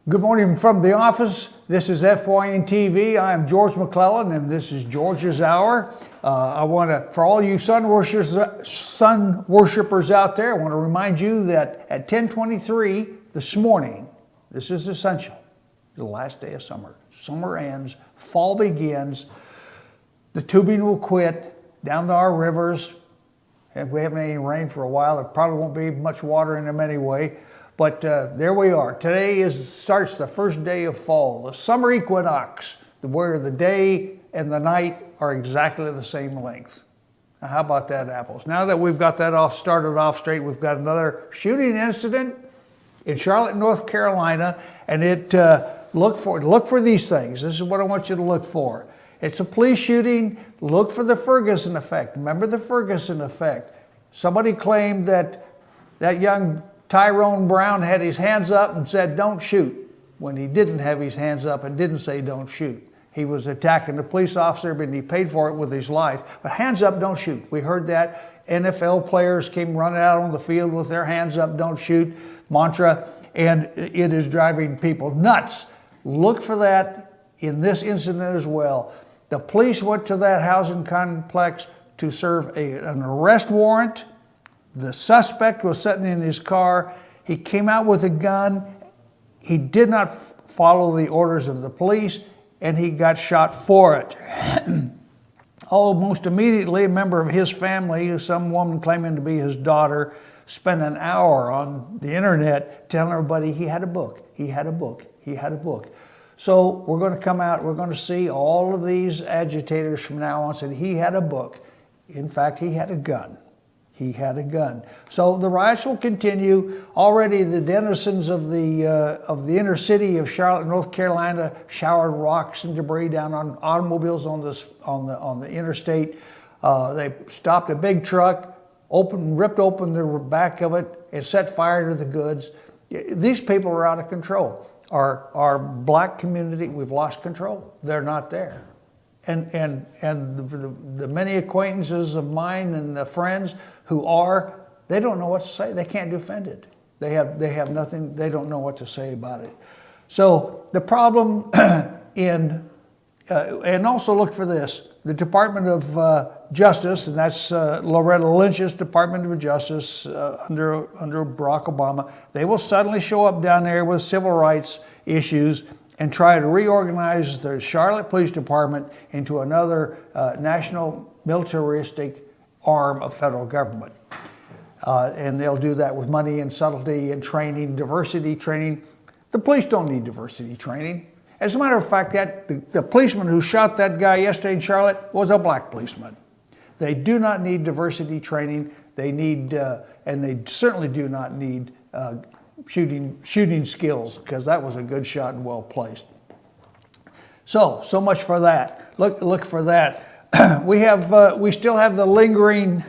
Good morning from the office. This is FYN TV. I am George McClellan, and this is George's Hour. I want to, for all you sun worshipers out there, I want to remind you that at 10:23 this morning, this is essential, the last day of summer. Summer ends, fall begins, the tubing will quit down to our rivers. If we haven't had any rain for a while, there probably won't be much water in them anyway. But there we are. Today starts the first day of fall, the summer equinox, where the day and the night are exactly the same length. Now, how about that, apples? Now that we've got that started off straight, we've got another shooting incident in Charlotte, North Carolina, and look for these things. This is what I want you to look for. It's a police shooting. Look for the Ferguson effect. Remember the Ferguson effect. Somebody claimed that young Tyrone Brown had his hands up and said, "Don't shoot," when he didn't have his hands up and didn't say, "Don't shoot." He was attacking the police officer, but he paid for it with his life. But hands up, don't shoot. We heard that. NFL players came running out on the field with their hands up, don't shoot mantra, and it is driving people nuts. Look for that in this incident as well. The police went to that housing complex to serve an arrest warrant. The suspect was sitting in his car. He came out with a gun. He did not follow the orders of the police, and he got shot for it. Almost immediately, a member of his family, some woman claiming to be his daughter, spent an hour on the internet telling everybody he had a book, he had a book, he had a book. So we're going to come out, we're going to see all of these agitators from now on said he had a book. In fact, he had a gun. He had a gun. So the riots will continue. Already the denizens of the inner city of Charlotte, North Carolina, showered rocks and debris down on automobiles on the interstate. They stopped a big truck, ripped open the back of it, and set fire to the goods. These people are out of control. Our black community, we've lost control. They're not there. And the many acquaintances of mine and the friends who they don't know what to say. They can't defend it. They have nothing, they don't know what to say about it. So the problem and also look for this, the Department of Justice, and that's Loretta Lynch's Department of Justice under Barack Obama, they will suddenly show up down there with civil rights issues and try to reorganize the Charlotte Police Department into another national militaristic arm of federal government. And they'll do that with money and subtlety and training, diversity training. The police don't need diversity training. As a matter of fact, the policeman who shot that guy yesterday in Charlotte was a black policeman. They do not need diversity training. They need, and they certainly do not need shooting skills, because that was a good shot and well placed. So much for that. Look for that. We still have the lingering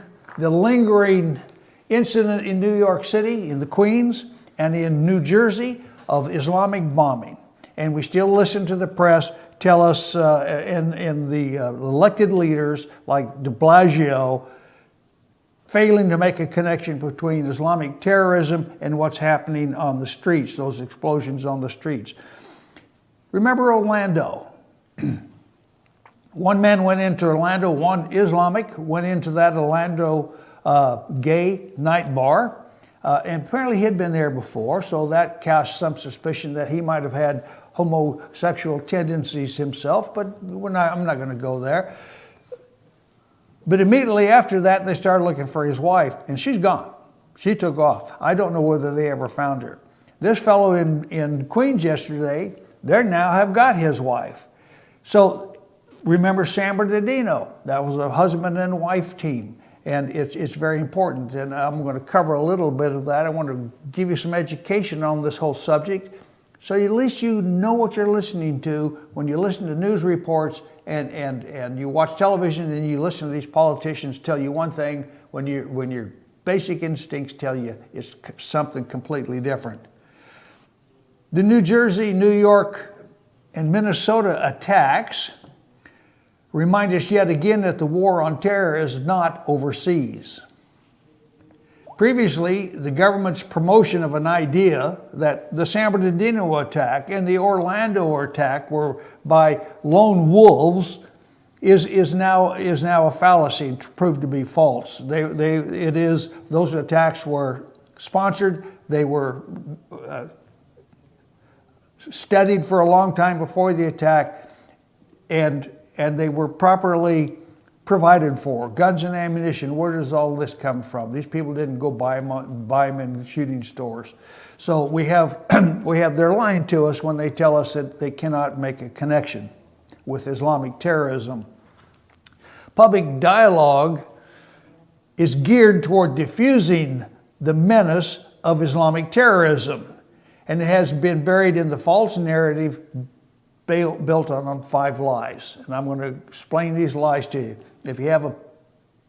incident in New York City, in the Queens, and in New Jersey of Islamic bombing. And we still listen to the press tell us, and the elected leaders like de Blasio, failing to make a connection between Islamic terrorism and what's happening on the streets, those explosions on the streets. Remember Orlando? One man went into Orlando, one Islamic went into that Orlando gay night bar, and apparently he had been there before, so that cast some suspicion that he might have had homosexual tendencies himself, but I'm not going to go there. But immediately after that, they started looking for his wife, and she's gone. She took off. I don't know whether they ever found her. This fellow in Queens yesterday, they now have got his wife. So remember San Bernardino? That was a husband and wife team, and it's very important, and I'm going to cover a little bit of that. I want to give you some education on this whole subject, so at least you know what you're listening to when you listen to news reports and you watch television and you listen to these politicians tell you one thing when your basic instincts tell you it's something completely different. The New Jersey, New York, and Minnesota attacks remind us yet again that the war on terror is not overseas. Previously, the government's promotion of an idea that the San Bernardino attack and the Orlando attack were by lone wolves is now a fallacy, proved to be false. Those attacks were sponsored. They were studied for a long time before the attack, and they were properly provided for. Guns and ammunition, where does all this come from? These people didn't go buy them in shooting stores. So we have they're lying to us when they tell us that they cannot make a connection with Islamic terrorism. Public dialogue is geared toward diffusing the menace of Islamic terrorism, and it has been buried in the false narrative built on 5 lies. And I'm going to explain these lies to you. If you have a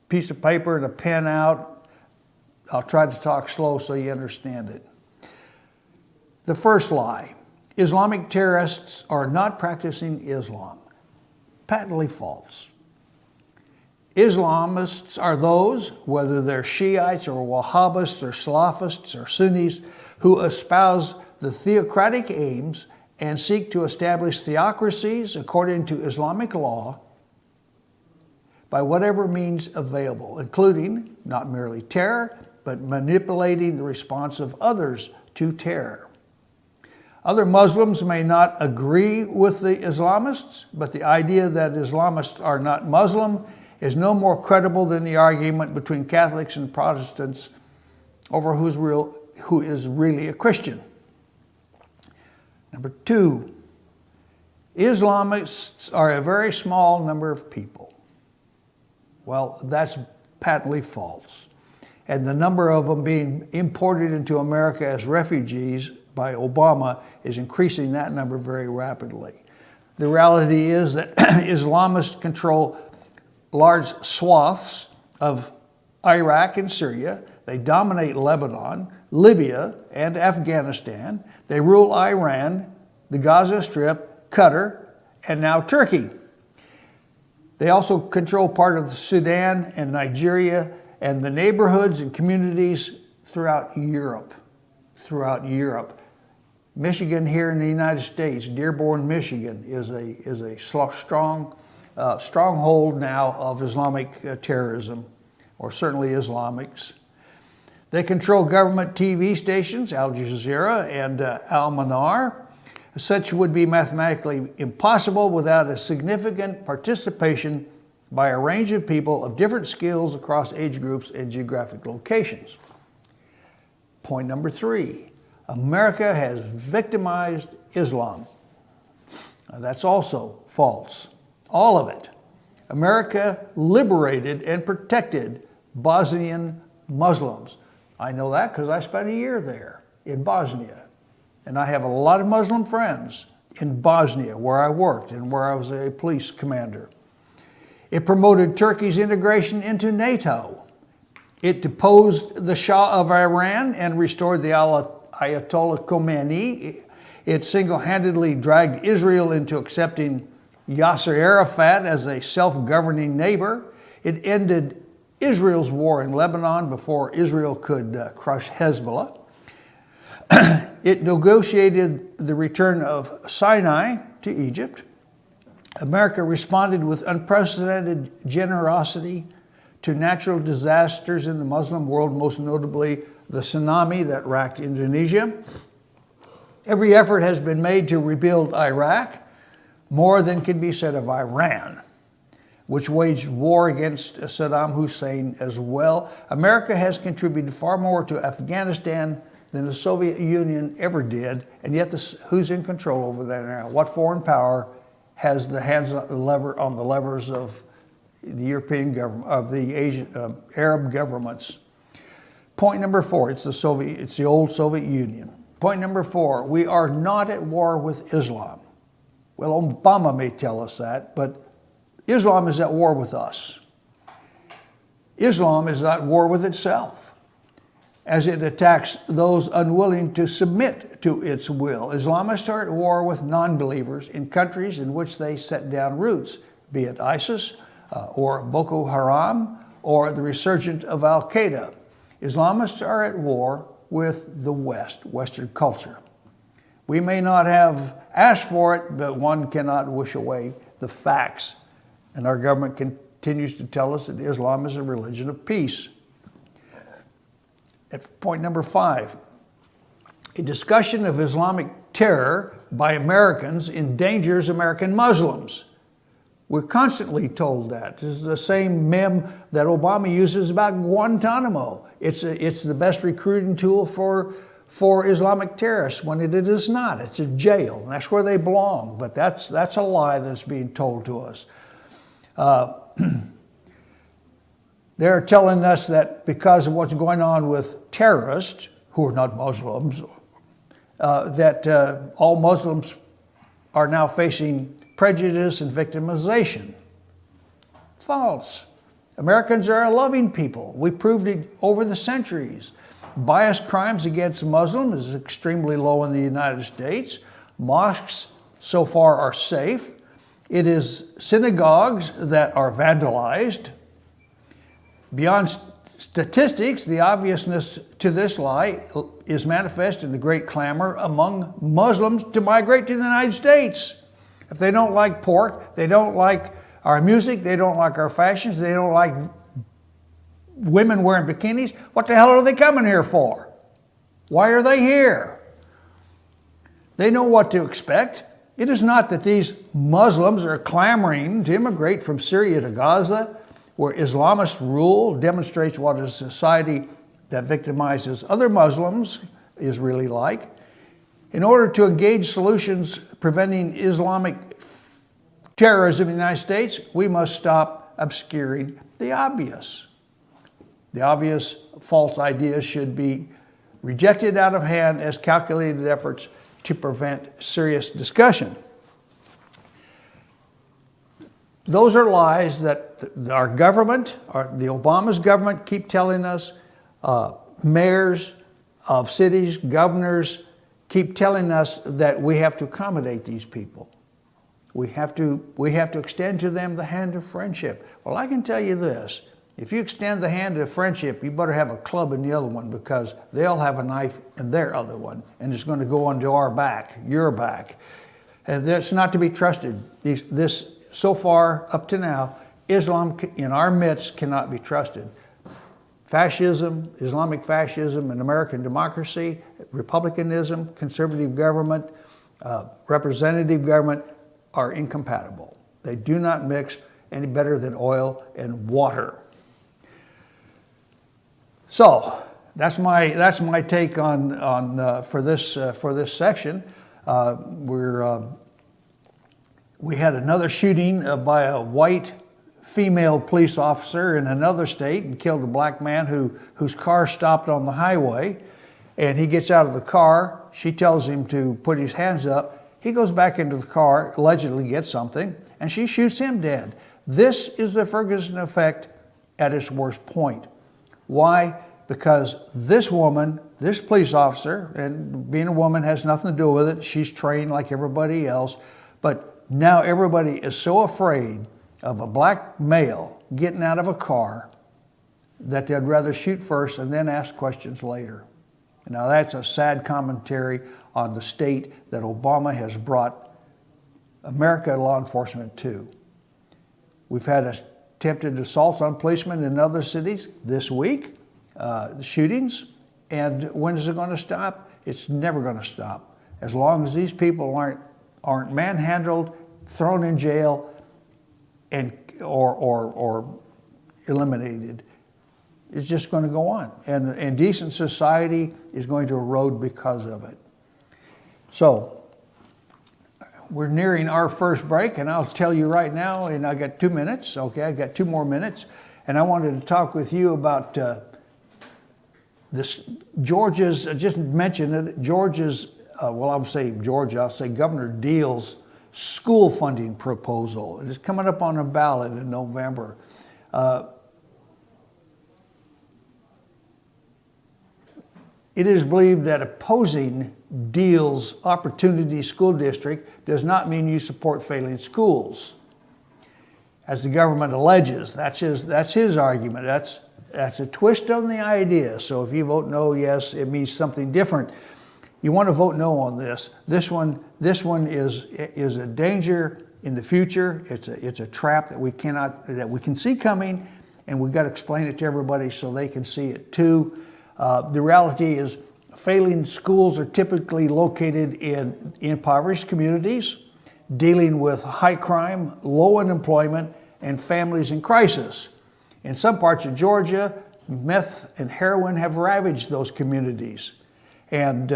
piece of paper and a pen out, I'll try to talk slow so you understand it. The first lie: Islamic terrorists are not practicing Islam. Patently false. Islamists are those, whether they're Shiites or Wahhabists or Salafists or Sunnis, who espouse the theocratic aims and seek to establish theocracies according to Islamic law by whatever means available, including not merely terror, but manipulating the response of others to terror. Other Muslims may not agree with the Islamists, but the idea that Islamists are not Muslim is no more credible than the argument between Catholics and Protestants over who is really a Christian. Number 2, Islamists are a very small number of people. Well, that's patently false. And the number of them being imported into America as refugees by Obama is increasing that number very rapidly. The reality is that Islamists control large swaths of Iraq and Syria. They dominate Lebanon, Libya, and Afghanistan. They rule Iran, the Gaza Strip, Qatar, and now Turkey. They also control part of Sudan and Nigeria and the neighborhoods and communities throughout Europe. Michigan here in the United States, Dearborn, Michigan, is a strong stronghold now of Islamic terrorism, or certainly Islamics. They control government TV stations, Al Jazeera and Al Manar. Such would be mathematically impossible without a significant participation by a range of people of different skills across age groups and geographic locations. Point number 3, America has victimized Islam. Now, that's also false. All of it. America liberated and protected Bosnian Muslims. I know that because I spent a year there in Bosnia. And I have a lot of Muslim friends in Bosnia where I worked and where I was a police commander. It promoted Turkey's integration into NATO. It deposed the Shah of Iran and restored the Ayatollah Khomeini. It single-handedly dragged Israel into accepting Yasser Arafat as a self-governing neighbor. It ended Israel's war in Lebanon before Israel could crush Hezbollah. It negotiated the return of Sinai to Egypt. America responded with unprecedented generosity to natural disasters in the Muslim world, most notably the tsunami that racked Indonesia. Every effort has been made to rebuild Iraq. More than can be said of Iran, which waged war against Saddam Hussein as well. America has contributed far more to Afghanistan than the Soviet Union ever did, and yet who's in control over that now? What foreign power has the hands on the levers of the European government, of the Asian Arab governments? Point number 4, it's the old Soviet Union. Point number 4, we are not at war with Islam. Well, Obama may tell us that, but Islam is at war with us. Islam is at war with itself, as it attacks those unwilling to submit to its will. Islamists are at war with non-believers in countries in which they set down roots, be it ISIS or Boko Haram or the resurgence of Al-Qaeda. Islamists are at war with the West, Western culture. We may not have asked for it, but one cannot wish away the facts. And our government continues to tell us that Islam is a religion of peace. At point number 5, a discussion of Islamic terror by Americans endangers American Muslims. We're constantly told that. This is the same meme that Obama uses about Guantanamo. It's the best recruiting tool for Islamic terrorists when it is not. It's a jail, and that's where they belong. But that's a lie that's being told to us. They're telling us that because of what's going on with terrorists, who are not Muslims, that all Muslims are now facing prejudice and victimization. False. Americans are a loving people. We proved it over the centuries. Biased crimes against Muslims is extremely low in the United States. Mosques so far are safe. It is synagogues that are vandalized. Beyond statistics, the obviousness to this lie is manifest in the great clamor among Muslims to migrate to the United States. If they don't like pork, they don't like our music, they don't like our fashions, they don't like women wearing bikinis, what the hell are they coming here for? Why are they here? They know what to expect. It is not that these Muslims are clamoring to immigrate from Syria to Gaza, where Islamist rule demonstrates what a society that victimizes other Muslims is really like. In order to engage solutions preventing Islamic terrorism in the United States, we must stop obscuring the obvious. The obvious false ideas should be rejected out of hand as calculated efforts to prevent serious discussion. Those are lies that our government, the Obama's government, keep telling us. Mayors of cities, governors keep telling us that we have to accommodate these people. We have to extend to them the hand of friendship. Well, I can tell you this. If you extend the hand of friendship, you better have a club in the other one, because they'll have a knife in their other one, and it's going to go onto our back, your back. And that's not to be trusted. This so far, up to now, Islam in our midst cannot be trusted. Fascism, Islamic fascism, and American democracy, republicanism, conservative government, representative government are incompatible. They do not mix any better than oil and water. So that's my take on for this section. We had another shooting by a white female police officer in another state and killed a black man whose car stopped on the highway. And he gets out of the car. She tells him to put his hands up. He goes back into the car, allegedly gets something, and she shoots him dead. This is the Ferguson effect at its worst point. Why? Because this woman, this police officer, and being a woman has nothing to do with it. She's trained like everybody else. But now everybody is so afraid of a black male getting out of a car that they'd rather shoot first and then ask questions later. Now that's a sad commentary on the state that Obama has brought America law enforcement to. We've had attempted assaults on policemen in other cities this week, shootings, and when is it going to stop? It's never going to stop. As long as these people aren't manhandled, thrown in jail, and or eliminated, it's just going to go on. And decent society is going to erode because of it. So we're nearing our first break, and I'll tell you right now, and I got 2 minutes, okay? I got 2 more minutes, and I wanted to talk with you about this Georgia's, I just mentioned it, Georgia's, I'll say Governor Deal's school funding proposal. It is coming up on a ballot in November. It is believed that opposing Deal's Opportunity School District does not mean you support failing schools. as the government alleges. That's his argument. That's a twist on the idea. So if you vote no, yes, it means something different. You want to vote no on this. This one is a danger in the future. It's a trap that we can see coming, and we've got to explain it to everybody so they can see it too. The reality is, failing schools are typically located in impoverished communities, dealing with high crime, low unemployment, and families in crisis. In some parts of Georgia, meth and heroin have ravaged those communities. And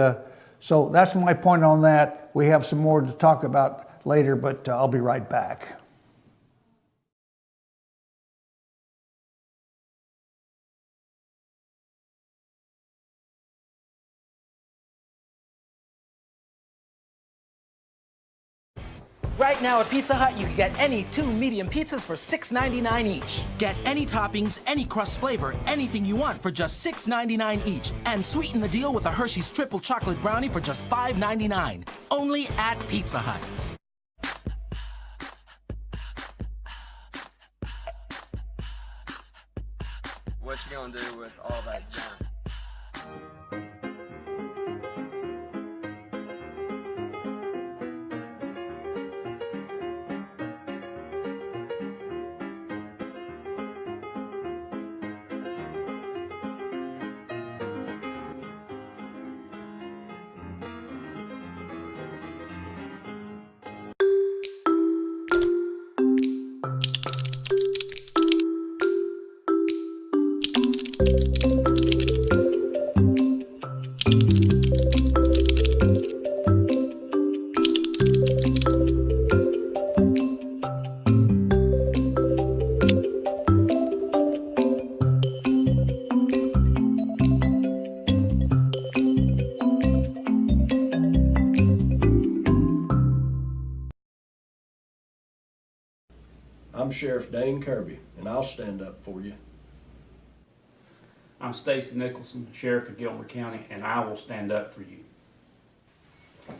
so that's my point on that. We have some more to talk about later, but I'll be right back. Right now at Pizza Hut, you can get any 2 medium pizzas for $6.99 each. Get any toppings, any crust flavor, anything you want for just $6.99 each. And sweeten the deal with a Hershey's Triple Chocolate Brownie for just $5.99. Only at Pizza Hut. What you gonna do with all that junk? I'm Sheriff Dane Kirby, and I'll stand up for you. I'm Stacy Nicholson, Sheriff of Gilmer County, and I will stand up for you.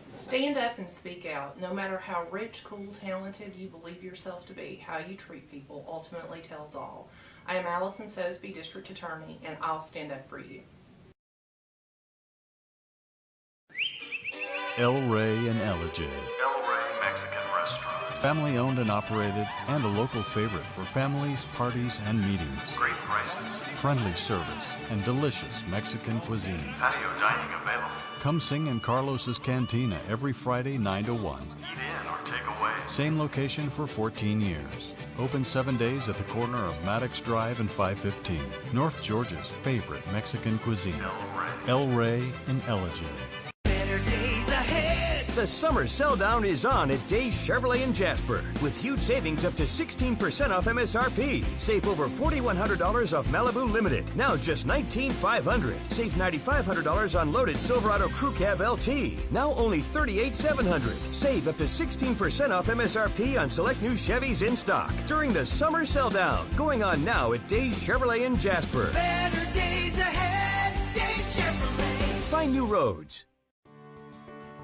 Stand up and speak out. No matter how rich, cool, talented you believe yourself to be, how you treat people ultimately tells all. I am Allison Sosby, District Attorney, and I'll stand up for you. El Rey and Ellijay. El Rey Mexican Restaurant. Family owned and operated, and a local favorite for families, parties, and meetings. Great prices. Friendly service and delicious Mexican cuisine. Patio dining available. Come sing in Carlos's Cantina every Friday 9 to 1. Eat in or take away. Same location for 14 years. Open 7 days at the corner of Maddox Drive and 515. North Georgia's favorite Mexican cuisine. El Rey and Ellijay. The summer sell down is on at Days Chevrolet in Jasper with huge savings up to 16% off MSRP. Save over $4,100 off Malibu Limited, now just $19,500. Save $9,500 on loaded Silverado Crew Cab LT, now only $38,700. Save up to 16% off MSRP on select new Chevys in stock during the summer sell down. Going on now at Days Chevrolet in Jasper. Better days ahead, Days Chevrolet. Find new roads.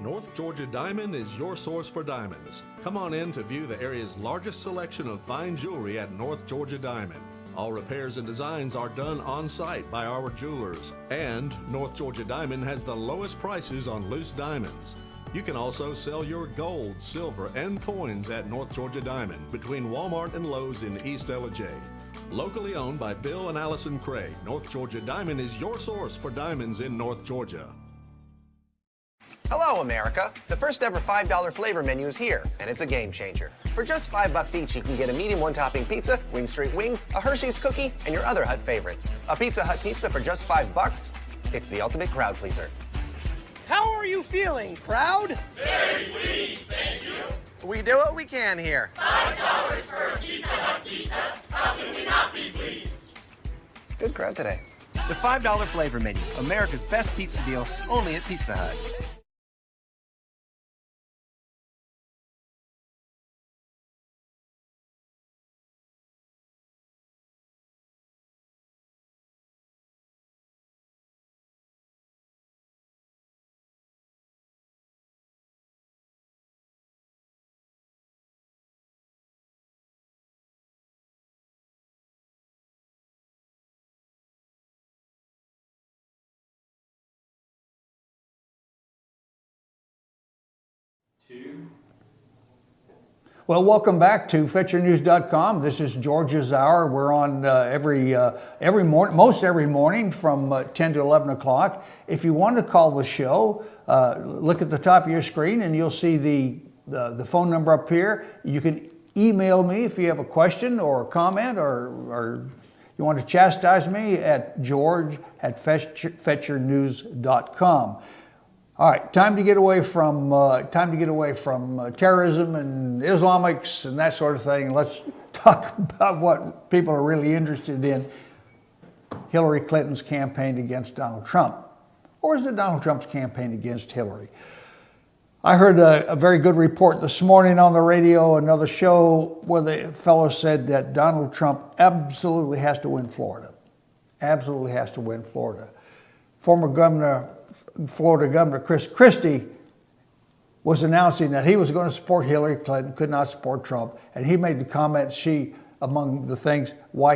North Georgia Diamond is your source for diamonds. Come on in to view the area's largest selection of fine jewelry at North Georgia Diamond. All repairs and designs are done on site by our jewelers. And North Georgia Diamond has the lowest prices on loose diamonds. You can also sell your gold, silver, and coins at North Georgia Diamond between Walmart and Lowe's in East Ellijay. Locally owned by Bill and Allison Craig, North Georgia Diamond is your source for diamonds in North Georgia. Hello, America. The first ever $5 flavor menu is here, and it's a game changer. For just $5 each, you can get a medium one-topping pizza, Wing Street Wings, a Hershey's cookie, and your other Hut favorites. A Pizza Hut pizza for just $5? It's the ultimate crowd pleaser. How are you feeling, crowd? Very pleased, thank you. We do what we can here. $5 for a Pizza Hut pizza. How can we not be pleased? Good crowd today. The $5 flavor menu, America's best pizza deal, only at Pizza Hut. Well, welcome back to FetcherNews.com. This is George's Hour. We're on every morning, most every morning from 10 to 11 o'clock. If you want to call the show, look at the top of your screen and you'll see the phone number up here. You can email me if you have a question or a comment or you want to chastise me at george@fetchernews.com. All right, time to get away from terrorism and Islamics and that sort of thing. Let's talk about what people are really interested in: Hillary Clinton's campaign against Donald Trump, or is it Donald Trump's campaign against Hillary? I heard a very good report this morning on the radio, another show, where the fellow said that Donald Trump absolutely has to win Florida. Absolutely has to win Florida. Former Florida Governor Chris Christie was announcing that he was going to support Hillary Clinton, could not support Trump, and he made the comment, among the things why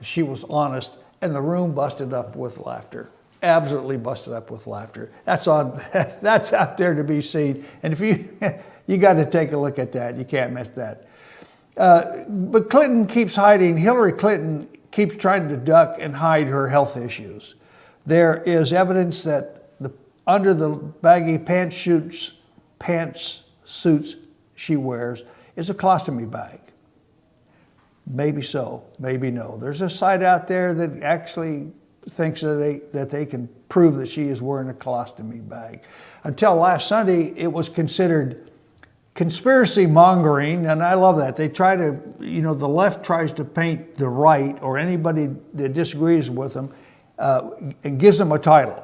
she was honest, and the room busted up with laughter. Absolutely busted up with laughter. That's out there to be seen, and if you got to take a look at that, you can't miss that. But Hillary Clinton keeps trying to duck and hide her health issues. There is evidence that under the baggy pantsuits she wears is a colostomy bag. Maybe so, maybe no. There's a site out there that actually thinks that they can prove that she is wearing a colostomy bag. Until last Sunday, it was considered conspiracy mongering, and I love that. They try to, the left tries to paint the right or anybody that disagrees with them and gives them a title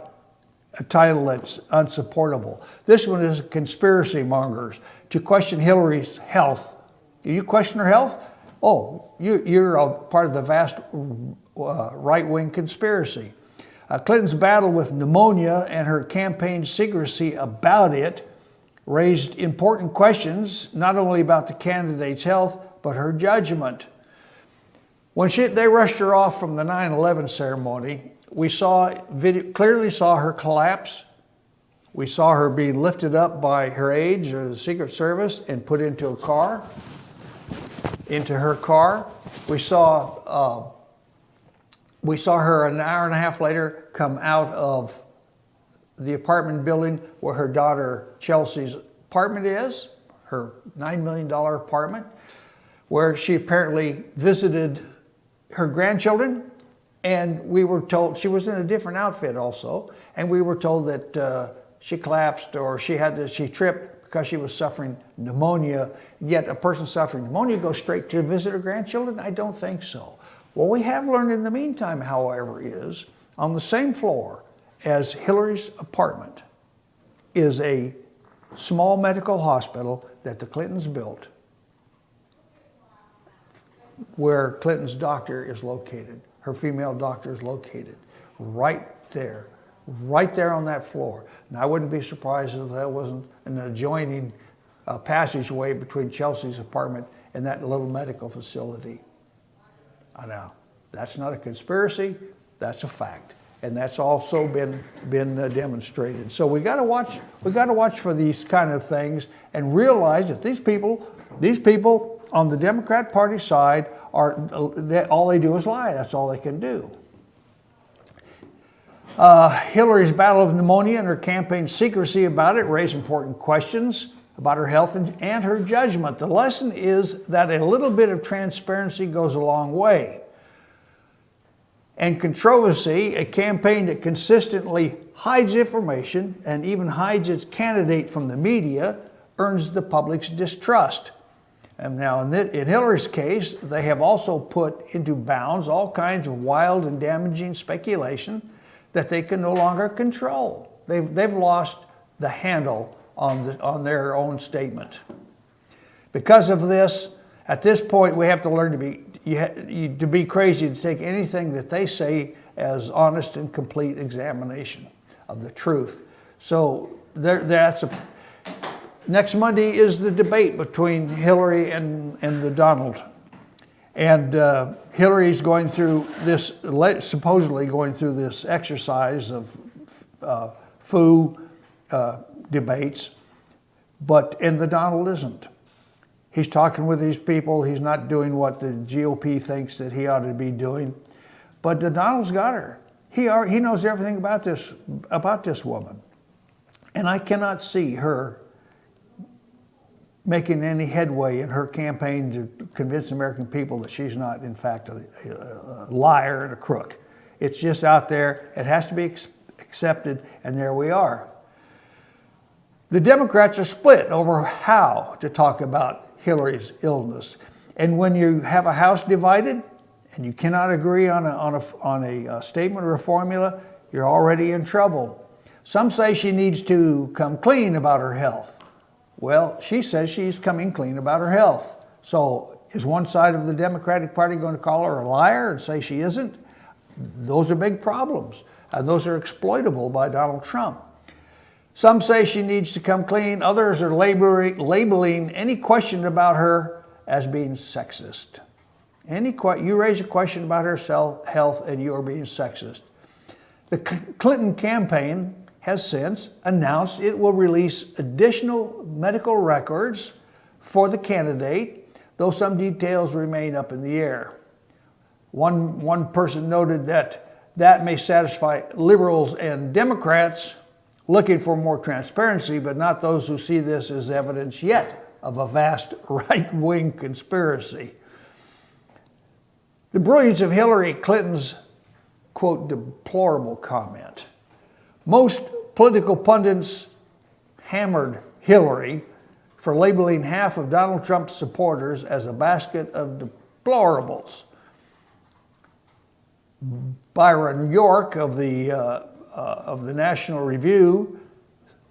that's unsupportable. This one is conspiracy mongers to question Hillary's health. Do you question her health? Oh, you're a part of the vast right-wing conspiracy. Clinton's battle with pneumonia and her campaign secrecy about it raised important questions, not only about the candidate's health, but her judgment. When they rushed her off from the 9/11 ceremony, we clearly saw her collapse. We saw her being lifted up by her aides or the Secret Service and put into her car. We saw her an hour and a half later come out of the apartment building where her daughter Chelsea's apartment is, her $9 million apartment, where she apparently visited her grandchildren. And we were told she was in a different outfit also, and we were told that she collapsed or she tripped because she was suffering pneumonia. Yet a person suffering pneumonia goes straight to visit her grandchildren? I don't think so. What we have learned in the meantime, however, is on the same floor as Hillary's apartment is a small medical hospital that the Clintons built, where Clinton's doctor is located. Her female doctor is located right there on that floor. And I wouldn't be surprised if that wasn't an adjoining passageway between Chelsea's apartment and that little medical facility. I know, that's not a conspiracy, that's a fact. And that's also been demonstrated. So we got to watch for these kind of things and realize that these people on the Democrat Party side all they do is lie. That's all they can do. Hillary's battle of pneumonia and her campaign secrecy about it raise important questions about her health and her judgment. The lesson is that a little bit of transparency goes a long way. And controversy, a campaign that consistently hides information and even hides its candidate from the media, earns the public's distrust. And now in Hillary's case, they have also put into bounds all kinds of wild and damaging speculation that they can no longer control. They've lost the handle on their own statement. Because of this, at this point, we have to learn to be crazy to take anything that they say as honest and complete examination of the truth. So next Monday is the debate between Hillary and the Donald. And Hillary's going through this, supposedly going through this exercise of foo debates. And the Donald isn't. He's talking with these people. He's not doing what the GOP thinks that he ought to be doing. But the Donald's got her. He knows everything about this woman. And I cannot see her making any headway in her campaign to convince the American people that she's not, in fact, a liar and a crook. It's just out there. It has to be accepted, and there we are. The Democrats are split over how to talk about Hillary's illness. And when you have a House divided and you cannot agree on a statement or a formula, you're already in trouble. Some say she needs to come clean about her health. Well, she says she's coming clean about her health. So is one side of the Democratic Party going to call her a liar and say she isn't? Those are big problems, and those are exploitable by Donald Trump. Some say she needs to come clean. Others are labeling any question about her as being sexist. You raise a question about her health and you are being sexist. The Clinton campaign has since announced it will release additional medical records for the candidate, though some details remain up in the air. One person noted that may satisfy liberals and Democrats looking for more transparency, but not those who see this as evidence yet of a vast right-wing conspiracy. The brilliance of Hillary Clinton's, quote, deplorable comment. Most political pundits hammered Hillary for labeling half of Donald Trump's supporters as a basket of deplorables. Byron York of the National Review,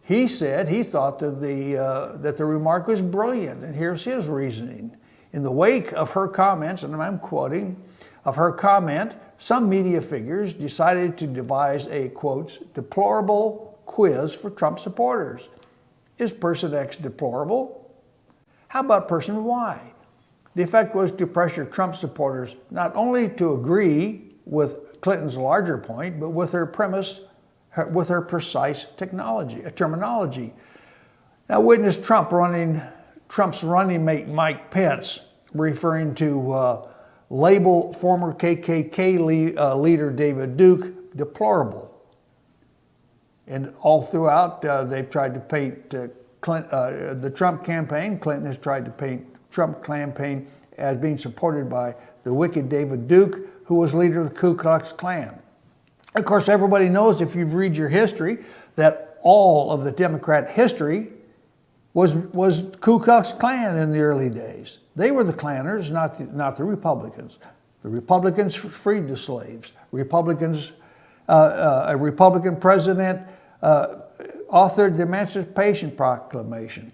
he said he thought that the remark was brilliant, and here's his reasoning. In the wake of her comments, and I'm quoting, of her comment, some media figures decided to devise a, quote, deplorable quiz for Trump supporters. Is person X deplorable? How about person Y? The effect was to pressure Trump supporters not only to agree with Clinton's larger point, but with her premise, with her precise terminology. Now witness Trump's running mate Mike Pence referring to label former KKK leader David Duke deplorable. And all throughout, they've tried to paint the Trump campaign. Clinton has tried to paint Trump campaign as being supported by the wicked David Duke, who was leader of the Ku Klux Klan. Of course, everybody knows, if you've read your history, that all of the Democrat history was Ku Klux Klan in the early days. They were the Klanners, not the Republicans. The Republicans freed the slaves. A Republican president authored the Emancipation Proclamation.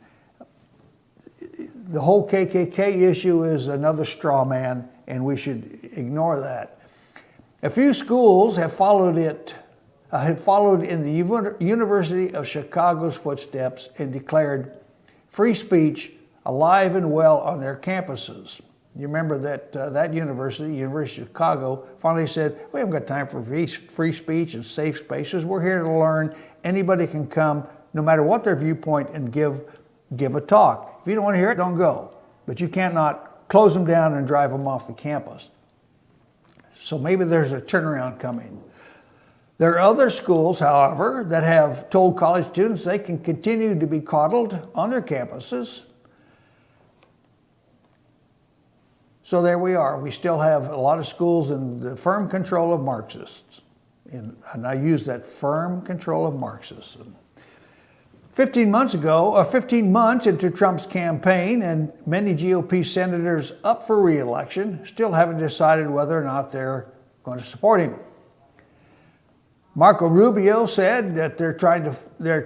The whole KKK issue is another straw man, and we should ignore that. A few schools have followed in the University of Chicago's footsteps and declared free speech alive and well on their campuses. You remember that University of Chicago, finally said, we haven't got time for free speech and safe spaces. We're here to learn. Anybody can come, no matter what their viewpoint, and give a talk. If you don't want to hear it, don't go. But you can't not close them down and drive them off the campus. So maybe there's a turnaround coming. There are other schools, however, that have told college students they can continue to be coddled on their campuses. So there we are. We still have a lot of schools in the firm control of Marxists. And I use that firm control of Marxists. 15 months into Trump's campaign, and many GOP senators up for re-election still haven't decided whether or not they're going to support him. Marco Rubio said that they're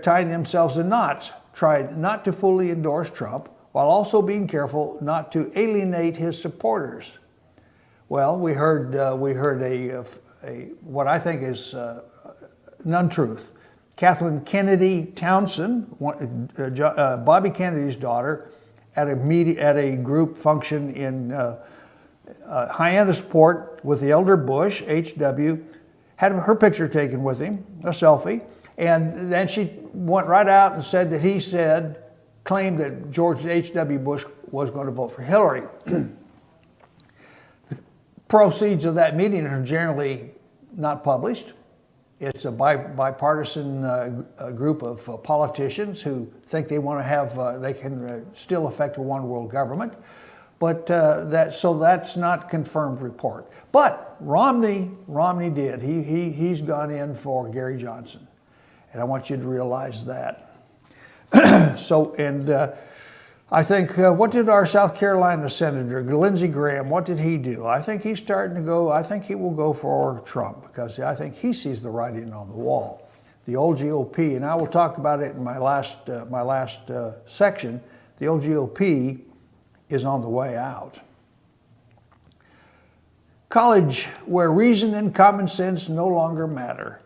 tying themselves in knots, tried not to fully endorse Trump, while also being careful not to alienate his supporters. Well, we heard what I think is an untruth. Kathleen Kennedy Townsend, Bobby Kennedy's daughter, at a group function in Hyannisport with the elder Bush, H.W., had her picture taken with him, a selfie, and then she went right out and said that he said claimed that George H.W. Bush was going to vote for Hillary. The proceeds of that meeting are generally not published. It's a bipartisan group of politicians who think they want to have, they can still affect a one world government. But so that's not confirmed report. But Romney did. He's gone in for Gary Johnson. And I want you to realize that. I think, what did our South Carolina Senator, Lindsey Graham, what did he do? I think he's starting to go, I think he will go for Trump because I think he sees the writing on the wall. The old GOP, and I will talk about it in my last section, the old GOP is on the way out. College where reason and common sense no longer matter.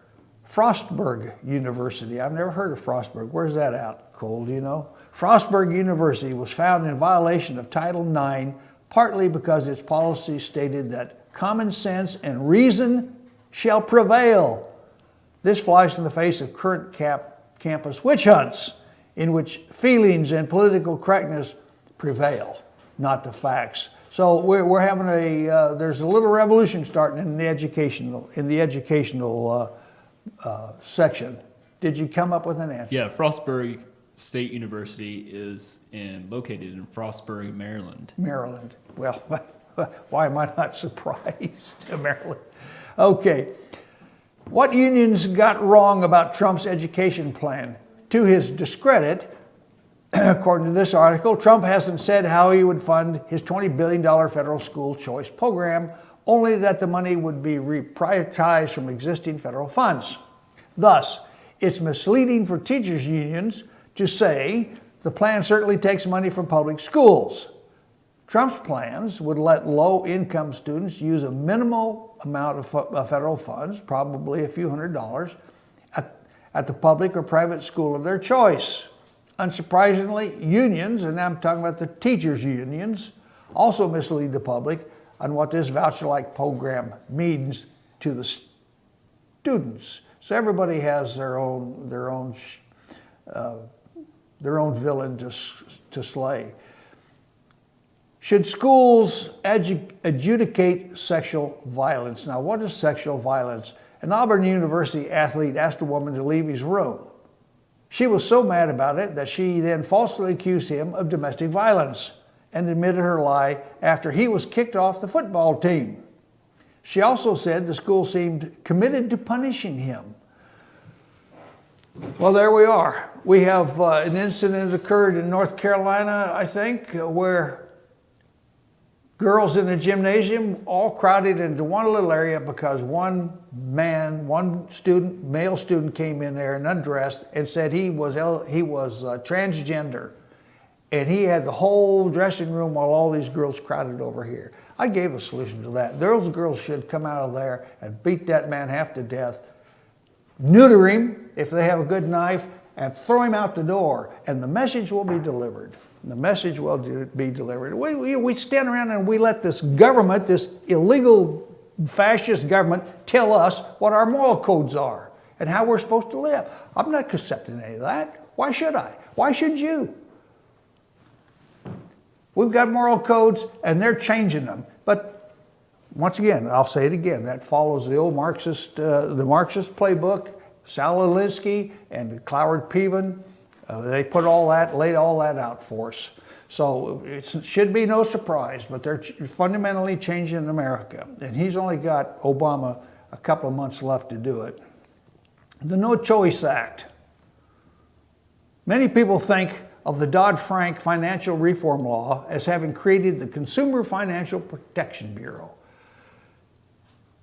Frostburg University. I've never heard of Frostburg. Where's that out? Cole, do you know? Frostburg University was found in violation of Title IX, partly because its policy stated that common sense and reason shall prevail. This flies in the face of current campus witch hunts, in which feelings and political correctness prevail, not the facts. So we're having there's a little revolution starting in the educational section. Did you come up with an answer? Yeah, Frostburg State University is located in Frostburg, Maryland. Maryland. Well, why am I not surprised? Maryland. Okay. What unions got wrong about Trump's education plan? To his discredit, according to this article, Trump hasn't said how he would fund his $20 billion federal school choice program, only that the money would be reprioritized from existing federal funds. Thus, it's misleading for teachers' unions to say the plan certainly takes money from public schools. Trump's plans would let low-income students use a minimal amount of federal funds, probably a few $100s, at the public or private school of their choice. Unsurprisingly, unions, and I'm talking about the teachers' unions, also mislead the public on what this voucher-like program means to the students. So everybody has their own villain to slay. Should schools adjudicate sexual violence? Now, what is sexual violence? An Auburn University athlete asked a woman to leave his room. She was so mad about it that she then falsely accused him of domestic violence and admitted her lie after he was kicked off the football team. She also said the school seemed committed to punishing him. Well, there we are. We have an incident that occurred in North Carolina, I think, where girls in the gymnasium all crowded into one little area because one male student came in there and undressed and said he was transgender. And he had the whole dressing room while all these girls crowded over here. I gave a solution to that. Those girls should come out of there and beat that man half to death, neuter him if they have a good knife, and throw him out the door. And the message will be delivered. The message will be delivered. We stand around and we let this government, this illegal fascist government, tell us what our moral codes are and how we're supposed to live. I'm not accepting any of that. Why should I? Why should you? We've got moral codes and they're changing them. But once again, I'll say it again, that follows the old Marxist playbook. Sal Alinsky and Cloward Peven, they laid all that out for us. So it should be no surprise, but they're fundamentally changing America. And he's only got Obama a couple of months left to do it. The No Choice Act. Many people think of the Dodd-Frank financial reform law as having created the Consumer Financial Protection Bureau,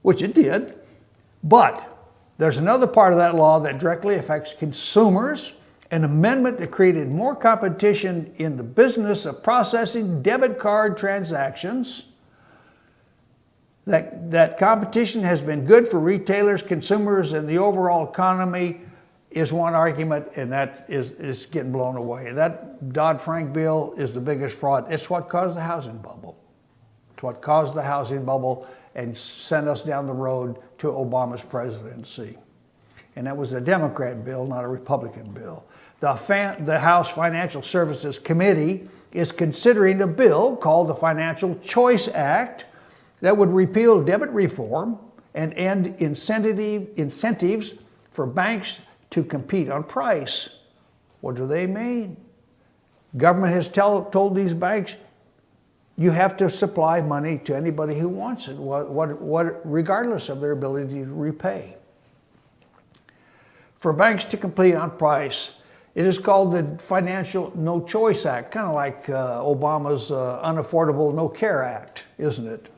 which it did, but there's another part of that law that directly affects consumers, an amendment that created more competition in the business of processing debit card transactions. That competition has been good for retailers, consumers, and the overall economy is one argument, and that is getting blown away. That Dodd-Frank bill is the biggest fraud. It's what caused the housing bubble. It's what caused the housing bubble and sent us down the road to Obama's presidency. And that was a Democrat bill, not a Republican bill. the House Financial Services Committee is considering a bill called the Financial Choice Act that would repeal debit reform and end incentives for banks to compete on price. What do they mean? Government has told these banks, you have to supply money to anybody who wants it, regardless of their ability to repay. For banks to compete on price, it is called the Financial No Choice Act, kind of like Obama's Unaffordable No Care Act, isn't it?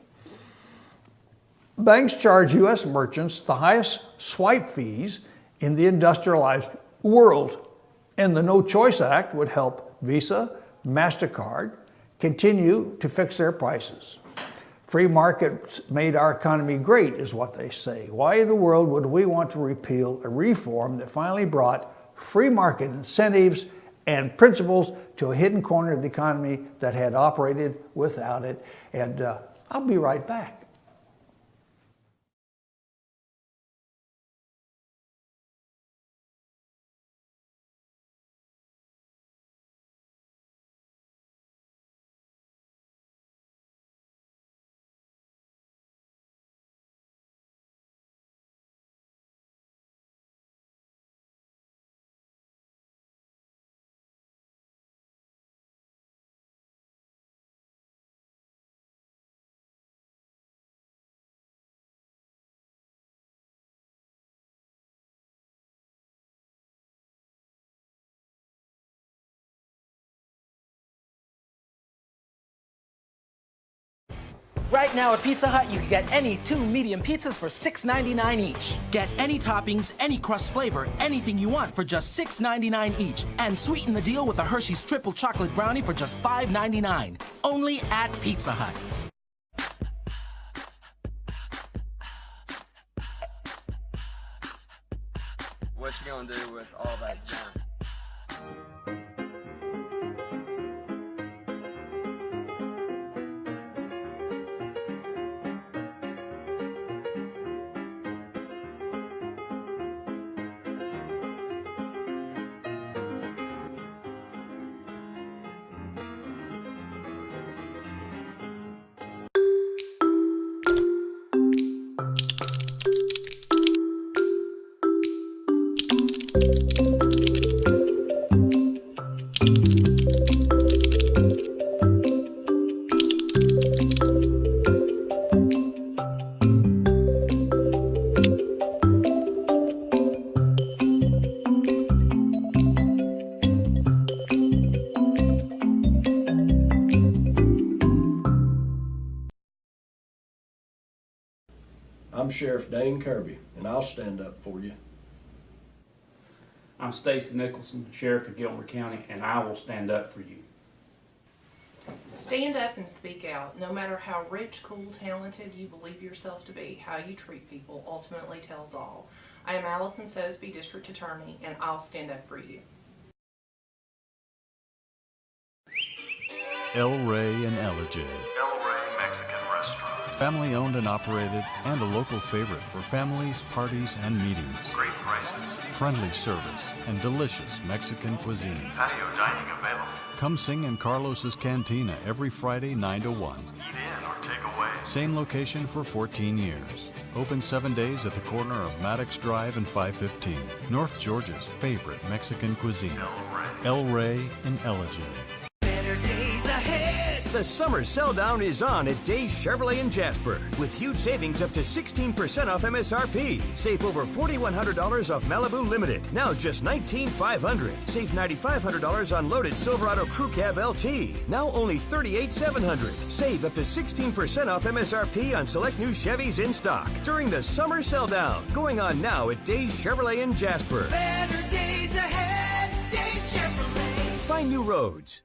Banks charge U.S. merchants the highest swipe fees in the industrialized world, and the No Choice Act would help Visa, MasterCard continue to fix their prices. Free markets made our economy great, is what they say. Why in the world would we want to repeal a reform that finally brought free market incentives and principles to a hidden corner of the economy that had operated without it? And I'll be right back. Right now at Pizza Hut, you can get any 2 medium pizzas for $6.99 each. Get any toppings, any crust flavor, anything you want for just $6.99 each. And sweeten the deal with a Hershey's Triple Chocolate Brownie for just $5.99. Only at Pizza Hut. What you gonna do with all that junk? I'm Sheriff Dane Kirby, and I'll stand up for you. I'm Stacy Nicholson, Sheriff of Gilmer County, and I will stand up for you. Stand up and speak out. No matter how rich, cool, talented you believe yourself to be, how you treat people ultimately tells all. I am Allison Sosby, District Attorney, and I'll stand up for you. El Rey and Ellijay. El Rey Mexican Restaurant. Family owned and operated, and a local favorite for families, parties, and meetings. Great prices. Friendly service and delicious Mexican cuisine. Patio dining available. Come sing in Carlos's Cantina every Friday 9 to 1. Eat in or take away. Same location for 14 years. Open 7 days at the corner of Maddox Drive and 515. North Georgia's favorite Mexican cuisine. El Rey and Ellijay. The summer sell down is on at Days Chevrolet in Jasper with huge savings up to 16% off MSRP. Save over $4,100 off Malibu Limited, now just $19,500. Save $9,500 on loaded Silverado Crew Cab LT, now only $38,700. Save up to 16% off MSRP on select new Chevys in stock during the summer sell down. Going on now at Days Chevrolet in Jasper. Better days ahead, Days Chevrolet. Find new roads.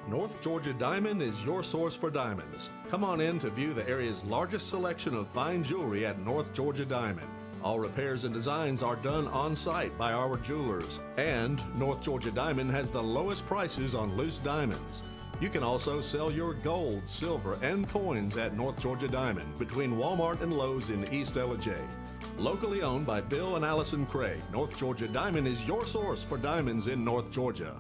North Georgia Diamond is your source for diamonds. Come on in to view the area's largest selection of fine jewelry at North Georgia Diamond. All repairs and designs are done on site by our jewelers. And North Georgia Diamond has the lowest prices on loose diamonds. You can also sell your gold, silver, and coins at North Georgia Diamond between Walmart and Lowe's in East Ellijay. Locally owned by Bill and Allison Craig, North Georgia Diamond is your source for diamonds in North Georgia.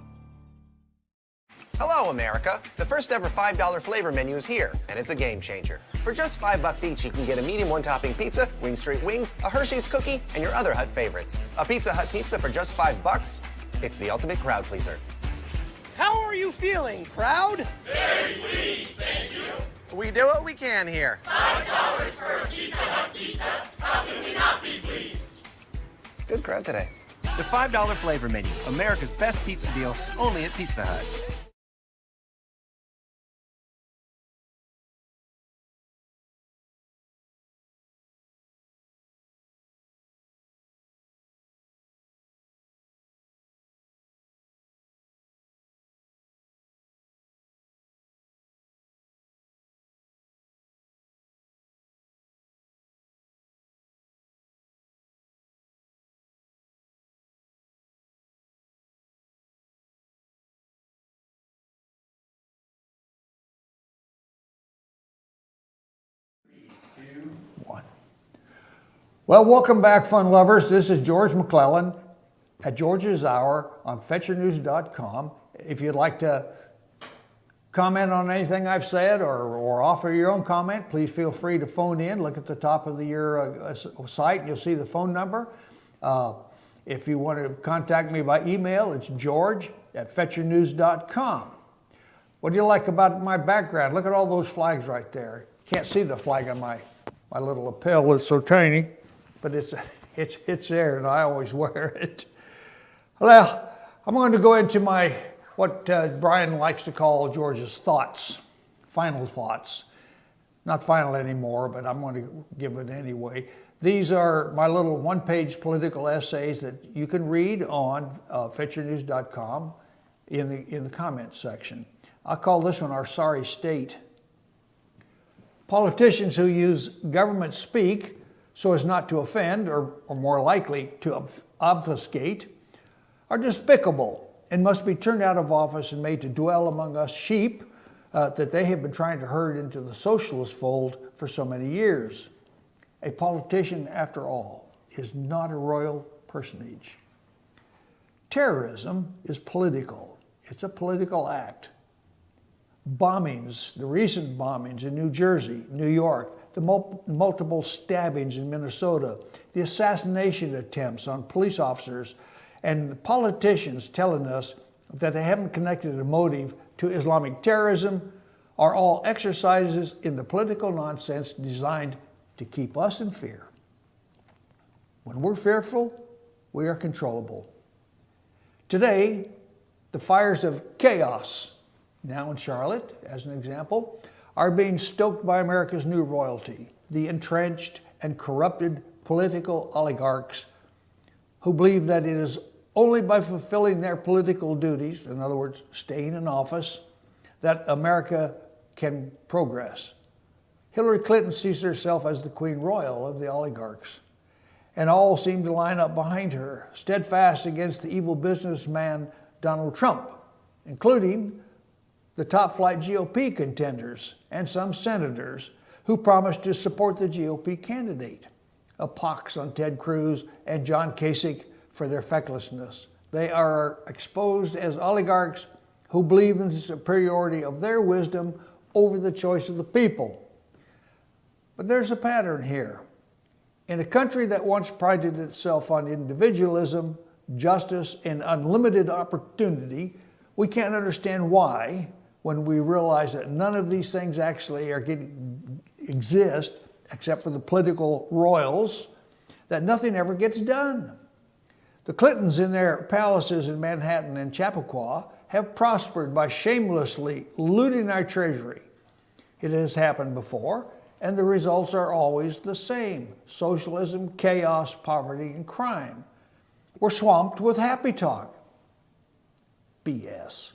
Hello, America. The first ever $5 flavor menu is here, and it's a game changer. For just $5 each, you can get a medium one-topping pizza, Wing Street Wings, a Hershey's cookie, and your other Hut favorites. A Pizza Hut pizza for just $5? It's the ultimate crowd pleaser. How are you feeling, crowd? Very pleased, thank you. We do what we can here. $5 for a Pizza Hut pizza. How can we not be pleased? Good crowd today. The $5 flavor menu, America's best pizza deal, only at Pizza Hut. Well, welcome back, fun lovers. This is George McClellan at George's Hour on FetcherNews.com. If you'd like to comment on anything I've said or offer your own comment, please feel free to phone in. Look at the top of your site. You'll see the phone number. If you want to contact me by email, it's george@FetcherNews.com. What do you like about my background? Look at all those flags right there. You can't see the flag on my little lapel. It's so tiny, but it's there, and I always wear it. Well, I'm going to go into what Brian likes to call George's thoughts, final thoughts. Not final anymore, but I'm going to give it anyway. These are my little one-page political essays that you can read on FetcherNews.com in the comments section. I call this one Our Sorry State. Politicians who use government speak so as not to offend, or more likely to obfuscate, are despicable and must be turned out of office and made to dwell among us sheep that they have been trying to herd into the socialist fold for so many years. A politician, after all, is not a royal personage. Terrorism is political. It's a political act. Bombings, the recent bombings in New Jersey, New York, the multiple stabbings in Minnesota, the assassination attempts on police officers, and politicians telling us that they haven't connected a motive to Islamic terrorism are all exercises in the political nonsense designed to keep us in fear. When we're fearful, we are controllable. Today, the fires of chaos, now in Charlotte, as an example, are being stoked by America's new royalty, the entrenched and corrupted political oligarchs who believe that it is only by fulfilling their political duties, in other words, staying in office, that America can progress. Hillary Clinton sees herself as the queen royal of the oligarchs, and all seem to line up behind her, steadfast against the evil businessman Donald Trump, including the top flight GOP contenders and some senators who promised to support the GOP candidate. A pox on Ted Cruz and John Kasich for their fecklessness. They are exposed as oligarchs who believe in the superiority of their wisdom over the choice of the people. But there's a pattern here. In a country that once prided itself on individualism, justice, and unlimited opportunity, we can't understand why, when we realize that none of these things actually exist, except for the political royals, that nothing ever gets done. The Clintons in their palaces in Manhattan and Chappaqua have prospered by shamelessly looting our treasury. It has happened before, and the results are always the same: socialism, chaos, poverty, and crime. We're swamped with happy talk. BS.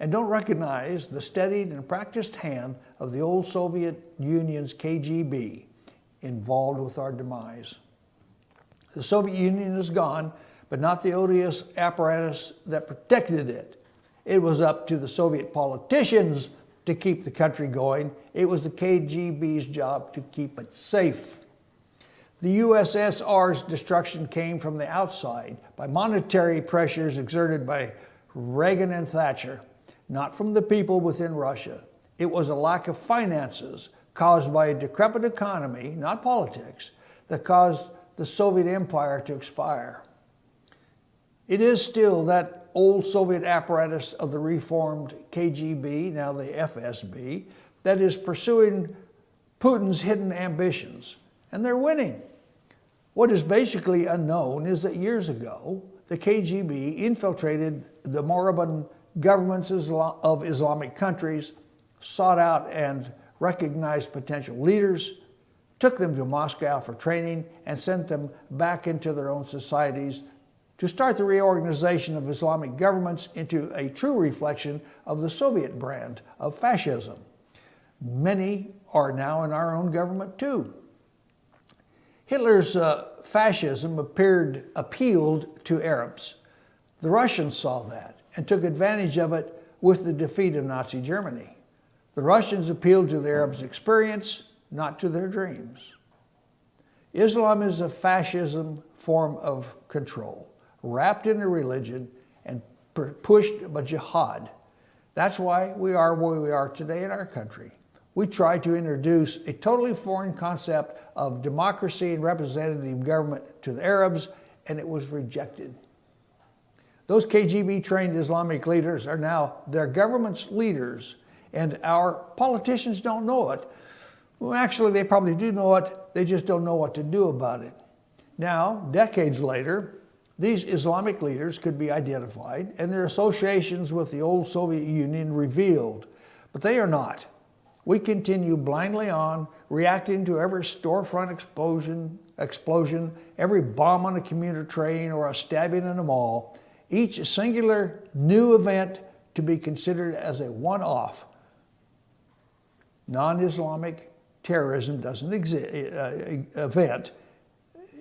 And don't recognize the studied and practiced hand of the old Soviet Union's KGB involved with our demise. The Soviet Union is gone, but not the odious apparatus that protected it. It was up to the Soviet politicians to keep the country going. It was the KGB's job to keep it safe. The USSR's destruction came from the outside by monetary pressures exerted by Reagan and Thatcher, not from the people within Russia. It was a lack of finances caused by a decrepit economy, not politics, that caused the Soviet Empire to expire. It is still that old Soviet apparatus of the reformed KGB, now the FSB, that is pursuing Putin's hidden ambitions, and they're winning. What is basically unknown is that years ago, the KGB infiltrated the moribund governments of Islamic countries, sought out and recognized potential leaders, took them to Moscow for training, and sent them back into their own societies to start the reorganization of Islamic governments into a true reflection of the Soviet brand of fascism. Many are now in our own government too. Hitler's fascism appealed to Arabs. The Russians saw that and took advantage of it with the defeat of Nazi Germany. The Russians appealed to the Arabs' experience, not to their dreams. Islam is a fascism form of control, wrapped in a religion and pushed by jihad. That's why we are where we are today in our country. We tried to introduce a totally foreign concept of democracy and representative government to the Arabs, and it was rejected. Those KGB-trained Islamic leaders are now their government's leaders, and our politicians don't know it. Well, actually, they probably do know it, they just don't know what to do about it. Now, decades later, these Islamic leaders could be identified and their associations with the old Soviet Union revealed, but they are not. We continue blindly on, reacting to every storefront explosion, every bomb on a commuter train or a stabbing in a mall, each singular new event to be considered as a one-off. Non-Islamic terrorism doesn't exist, event,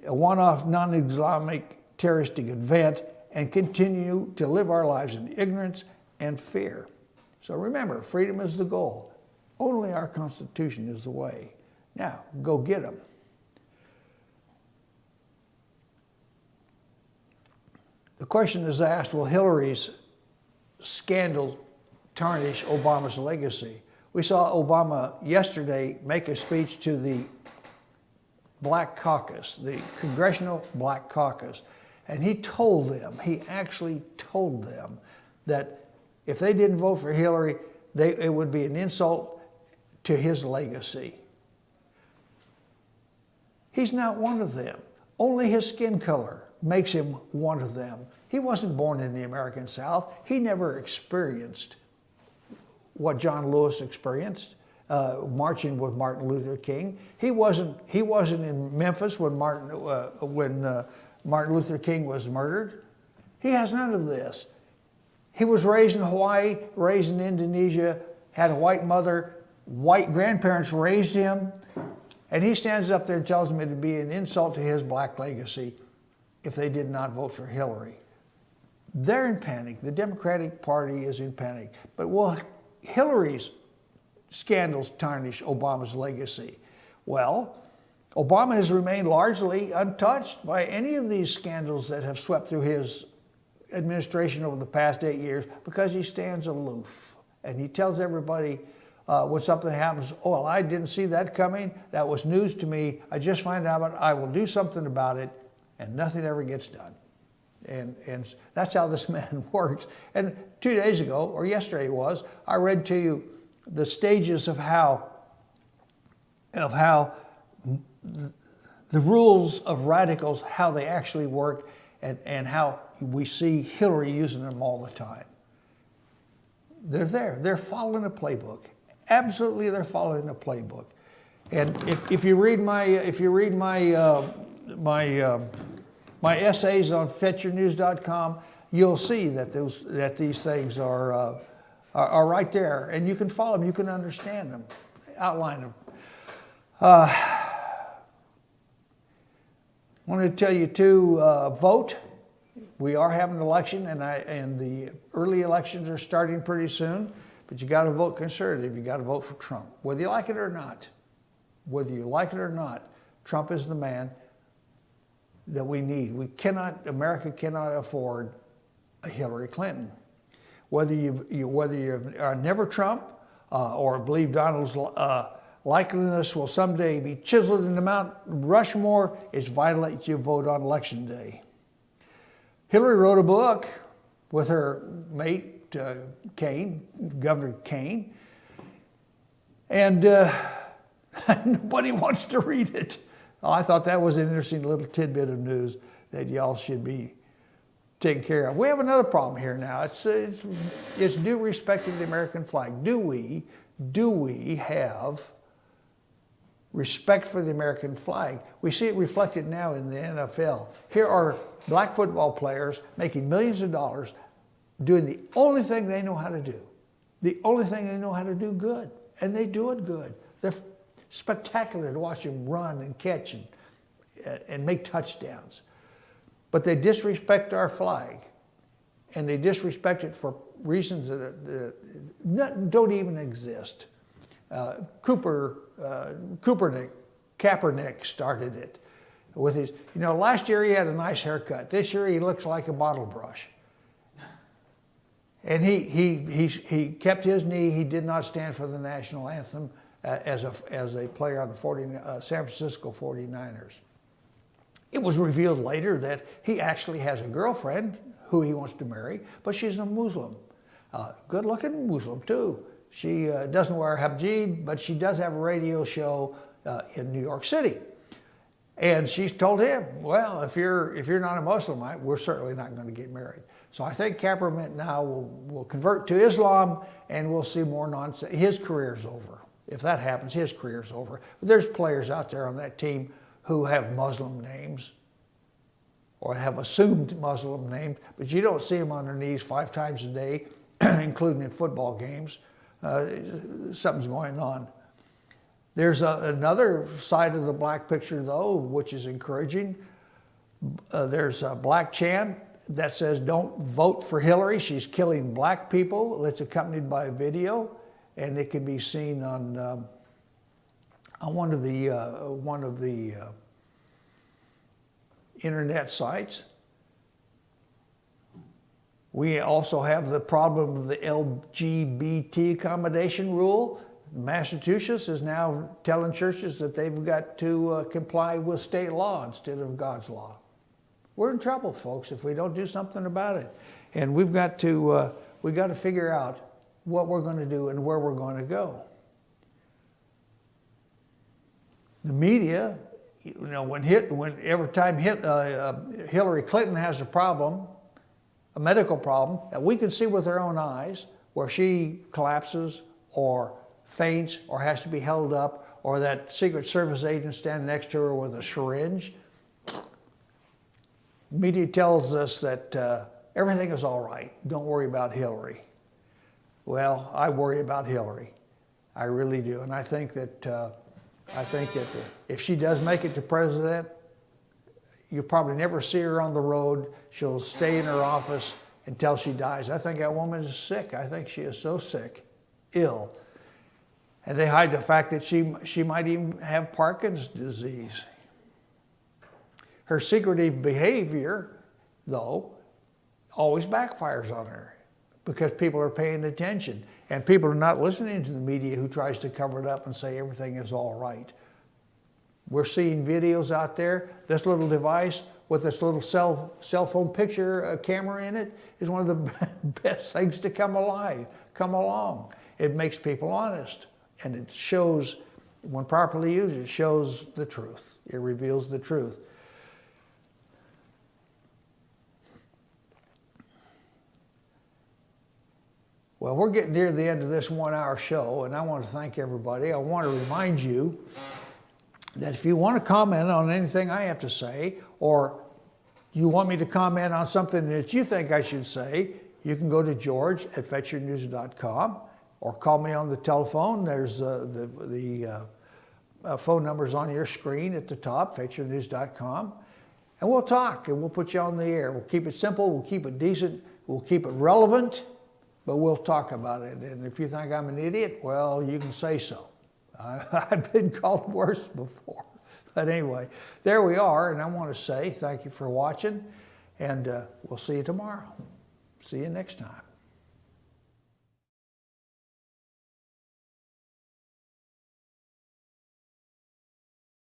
a one-off non-Islamic terroristic event, and continue to live our lives in ignorance and fear. So remember, freedom is the goal. Only our Constitution is the way. Now, go get them. The question is asked, will Hillary's scandal tarnish Obama's legacy? We saw Obama yesterday make a speech to the Black Caucus, the Congressional Black Caucus, and he actually told them that if they didn't vote for Hillary, it would be an insult to his legacy. He's not one of them. Only his skin color makes him one of them. He wasn't born in the American South. He never experienced what John Lewis experienced, marching with Martin Luther King. He wasn't in Memphis when Martin Luther King was murdered. He has none of this. He was raised in Hawaii, raised in Indonesia, had a white mother, white grandparents raised him, and he stands up there and tells them it would be an insult to his black legacy if they did not vote for Hillary. They're in panic. The Democratic Party is in panic. But will Hillary's scandals tarnish Obama's legacy? Well, Obama has remained largely untouched by any of these scandals that have swept through his administration over the past 8 years because he stands aloof. And he tells everybody when something happens, oh, well, I didn't see that coming. That was news to me. I just find out about it. I will do something about it. And nothing ever gets done. And that's how this man works. And 2 days ago, or yesterday it was, I read to you the stages of how the rules of radicals, how they actually work, and how we see Hillary using them all the time. They're there. They're following a playbook. Absolutely, they're following a playbook. And if you read my essays on fetchyournews.com, you'll see that these things are right there, and you can follow them, you can understand them, outline them. I wanted to tell you too, vote. we are having an election, and the early elections are starting pretty soon, but you got to vote conservative. You got to vote for Trump, whether you like it or not. Whether you like it or not, Trump is the man that we need. America cannot afford a Hillary Clinton. Whether you are never Trump or believe Donald's likeliness will someday be chiseled in the Mount Rushmore, it's vital that you vote on Election Day. Hillary wrote a book with her mate, Governor Kane, and nobody wants to read it. I thought that was an interesting little tidbit of news that y'all should be taking care of. We have another problem here now. It's due respect to the American flag. Do we have respect for the American flag? We see it reflected now in the NFL. Here are black football players making millions of dollars doing the only thing they know how to do. The only thing they know how to do good. And they do it good. They're spectacular to watch them run and catch and make touchdowns. But they disrespect our flag. And they disrespect it for reasons that don't even exist. Kaepernick started it with his, last year he had a nice haircut. This year he looks like a bottle brush. And he kept his knee. He did not stand for the national anthem as a player on the San Francisco 49ers. It was revealed later that he actually has a girlfriend who he wants to marry, but she's a Muslim. Good-looking Muslim, too. She doesn't wear a hijab, but she does have a radio show in New York City. And she's told him, well, if you're not a Muslim, we're certainly not going to get married. So I think Kaepernick now will convert to Islam, and we'll see more nonsense. His career's over. If that happens, his career's over. But there's players out there on that team who have Muslim names or have assumed Muslim names, but you don't see them on their knees 5 times a day, including in football games. Something's going on. There's another side of the black picture, though, which is encouraging. There's a black chant that says, "Don't vote for Hillary. She's killing black people." It's accompanied by a video, and it can be seen on one of the internet sites. We also have the problem of the LGBT accommodation rule. Massachusetts is now telling churches that they've got to comply with state law instead of God's law. We're in trouble, folks, if we don't do something about it. And we've got to figure out what we're going to do and where we're going to go. The media, every time Hillary Clinton has a problem, a medical problem that we can see with our own eyes, where she collapses or faints or has to be held up, or that Secret Service agent standing next to her with a syringe. Media tells us that everything is all right. Don't worry about Hillary. Well, I worry about Hillary. I really do. And I think that if she does make it to president, you'll probably never see her on the road. She'll stay in her office until she dies. I think that woman is sick. I think she is so sick, ill. And they hide the fact that she might even have Parkinson's disease. Her secretive behavior, though, always backfires on her because people are paying attention. And people are not listening to the media who tries to cover it up and say everything is all right. We're seeing videos out there. This little device with this little cell phone picture camera in it is one of the best things to come along. It makes people honest. And it shows, when properly used, it shows the truth. It reveals the truth. Well, we're getting near the end of this 1-hour show, and I want to thank everybody. I want to remind you that if you want to comment on anything I have to say, or you want me to comment on something that you think I should say, you can go to george@fetchernews.com or call me on the telephone. There's the phone numbers on your screen at the top, fetchernews.com. and we'll talk, and we'll put you on the air. We'll keep it simple, we'll keep it decent, we'll keep it relevant, but we'll talk about it. And if you think I'm an idiot, well, you can say so. I've been called worse before. But anyway, there we are, and I want to say thank you for watching, and we'll see you tomorrow. See you next time.